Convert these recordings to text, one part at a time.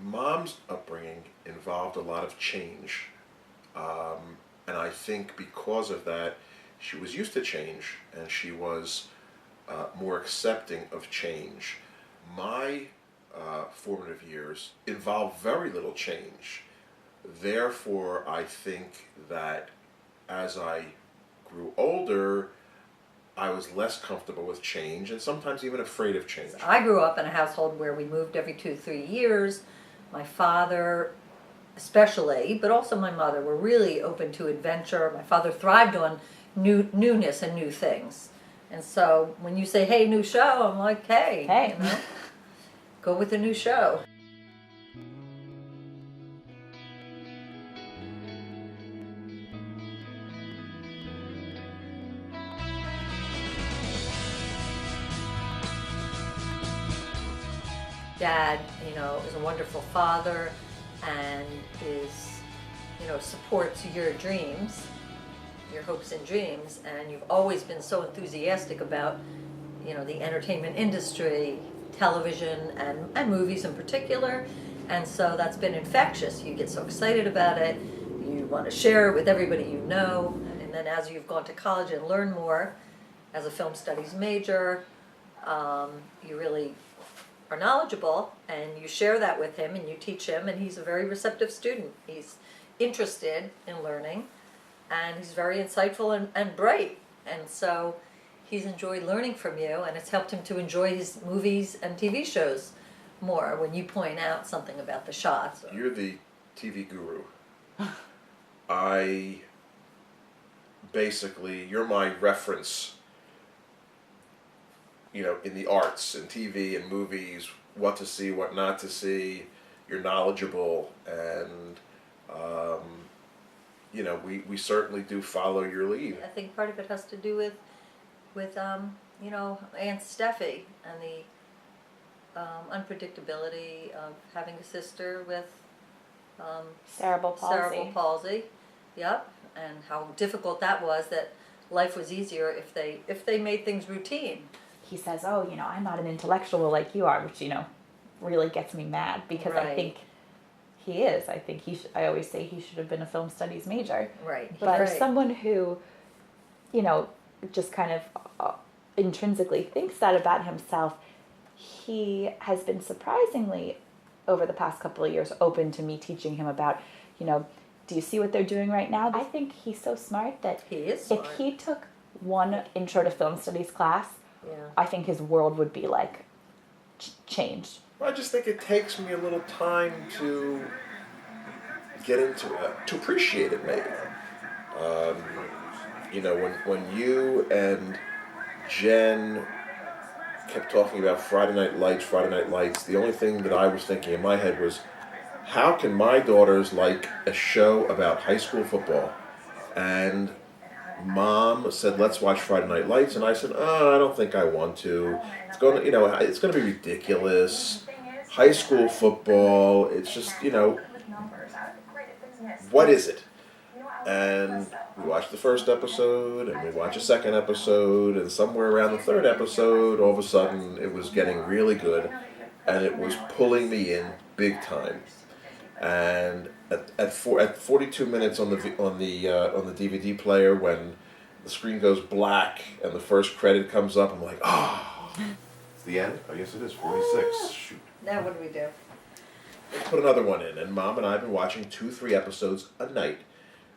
Mom's upbringing involved a lot of change. And I think because of that, she was used to change and she was more accepting of change. My formative years involved very little change. Therefore, I think that as I grew older, I was less comfortable with change and sometimes even afraid of change. I grew up in a household where we moved every 2-3 years. My father especially, but also my mother, were really open to adventure. My father thrived on newness and new things. And so when you say, hey, new show, I'm like, hey. You know, go with the new show. Dad, is a wonderful father and supports your dreams, your hopes and dreams, and you've always been so enthusiastic about, the entertainment industry, television and movies in particular, and so that's been infectious. You get so excited about it, you want to share it with everybody you know, and then as you've gone to college and learned more as a film studies major, you really are knowledgeable and you share that with him and you teach him, and he's a very receptive student. He's interested in learning and he's very insightful and bright, and so he's enjoyed learning from you, and it's helped him to enjoy his movies and TV shows more when you point out something about the shots. You're the TV guru. You're my reference, in the arts and TV and movies, what to see, what not to see. You're knowledgeable, and we certainly do follow your lead. I think part of it has to do with Aunt Steffi and the unpredictability of having a sister with cerebral palsy. Yep, and how difficult that was. That life was easier if they made things routine. He says, "Oh, I'm not an intellectual like you are," which really gets me mad because Right. I think he is. I think I always say he should have been a film studies major. Right. But for Right. someone who, just kind of intrinsically thinks that about himself, he has been surprisingly, over the past couple of years, open to me teaching him about, do you see what they're doing right now? I think he's so smart that He is smart. if he took one intro to film studies class, Yeah. I think his world would be changed. I just think it takes me a little time to get into it, to appreciate it maybe. When you and Jen kept talking about Friday Night Lights, the only thing that I was thinking in my head was, how can my daughters like a show about high school football? And Mom said, let's watch Friday Night Lights, and I said, I don't think I want to. It's going to be ridiculous. High school football, it's just, what is it? And we watched the first episode, and we watched a second episode, and somewhere around the third episode, all of a sudden, it was getting really good, and it was pulling me in big time. And at 42 minutes on the DVD player, when the screen goes black and the first credit comes up, I'm like, it's the end? I guess it is 46. Shoot. Now what do we do? Let's put another one in. And Mom and I have been watching 2-3 episodes a night,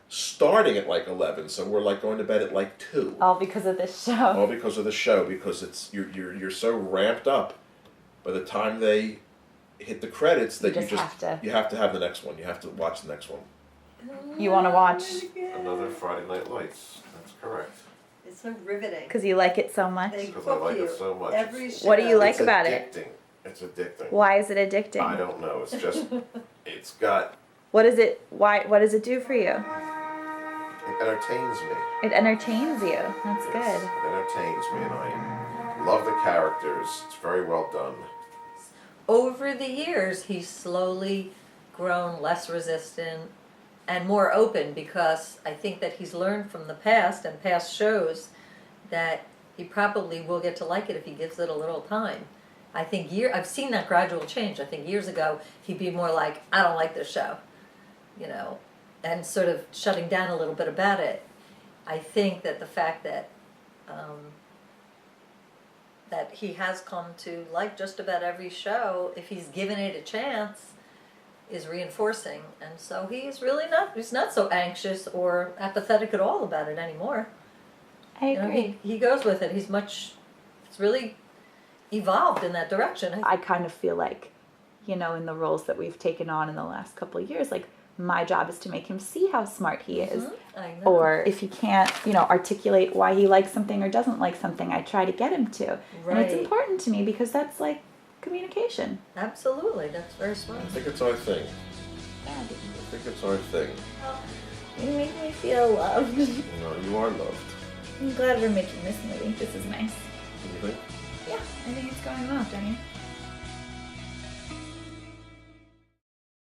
starting at 11, so we're going to bed at 2. All because of this show. All because of the show, because it's you're so ramped up. By the time they hit the credits, that you have to have the next one. You have to watch the next one. You want to watch Another Friday Night Lights. That's correct. It's so riveting. because you like it so much. Because I like it so much. Every show. What do you like It's about addicting. it? It's addicting. Why is it addicting? I don't know. It's just, it's got, What is it? Why? What does it do for you? it entertains me. It entertains you. That's Yes, good. it entertains me, and I love the characters. It's very well done. Over the years, he's slowly grown less resistant and more open, because I think that he's learned from the past and past shows that he probably will get to like it if he gives it a little time. I think I've seen that gradual change. I think years ago he'd be more like, I don't like this show, you know, and sort of shutting down a little bit about it. I think that the fact that that he has come to like just about every show, if he's given it a chance, is reinforcing. And so he's not so anxious or apathetic at all about it anymore. I You know, agree. he goes with it. It's really evolved in that direction. I kind of feel like, you know, in the roles that we've taken on in the last couple of years, like my job is to make him see how smart he is. I know. Or if he can't, you know, articulate why he likes something or doesn't like something, I try to get him to. And it's Right. important to me because that's like communication. Absolutely, that's very smart. I think it's our thing. Yeah. I think it's our thing. You make me feel loved. You know, you are loved. I'm glad we're making this movie. This is nice. You think? Yeah, I think it's going well, don't you?